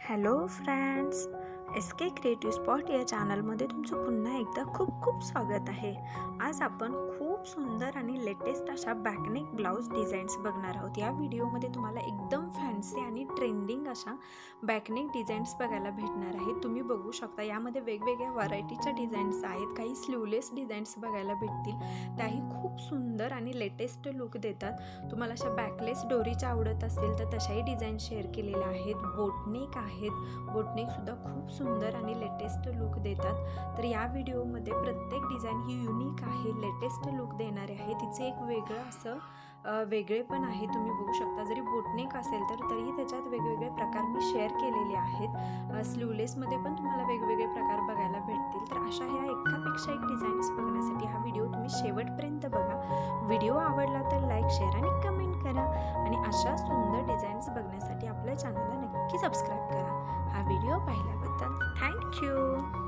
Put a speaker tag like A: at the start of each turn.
A: Hello friends, S के creative spot या चॅनलमध्ये तुमचं पुन्हा एकदा खूप खूप स्वागत आहे। आज आपण खूप सुंदर आणि लेटेस्ट अशा बॅकनेक ब्लाउज डिझाईन्स बघणार आहोत। या व्हिडिओमध्ये तुम्हाला एकदम फॅन्सी आणि ट्रेंडिंग अशा बॅकनेक डिझाईन्स बघायला भेटणार आहेत। तुम्ही बघू शकता यामध्ये वेगवेगळ्या व्हरायटीच्या डिझाईन्स आहेत। काही स्लीवलेस डिझाईन्स बघायला भेटतील, त्याही खूप सुंदर आणि लेटेस्ट लुक देतात। तुम्हाला अशा बॅकलेस डोरीच्या आवडत असेल तर तशाही डिझाईन शेअर केलेल्या आहेत। बोटनेक बोटनेक सुद्धा खूप सुंदर आणि लेटेस्ट लुक देतात। तर या व्हिडिओमध्ये प्रत्येक डिझाईन ही युनिक आहे, लेटेस्ट लुक देणारे आहे। तिचे एक वेगळं असं वेगळेपण आहे। तुम्ही बघू शकता, जरी बोटनेक असेल तर तरीही त्याच्यात वेगवेगळे प्रकार मी शेअर केलेले आहेत। स्लीवलेसमध्ये पण तुम्हाला वेगवेगळे प्रकार बघायला भेटतील। तर अशा ह्या एकापेक्षा एक डिझाईन्स बघण्यासाठी हा व्हिडिओ तुम्ही शेवटपर्यंत बघा। व्हिडिओ आवडला तर लाईक, शेअर आणि कमेंट करा आणि अशा सुंदर डिझाईन्स बघण्यासाठी आपल्या चॅनलला नक्की सबस्क्राईब करा। हा व्हिडिओ पाहिल्याबद्दल थँक्यू।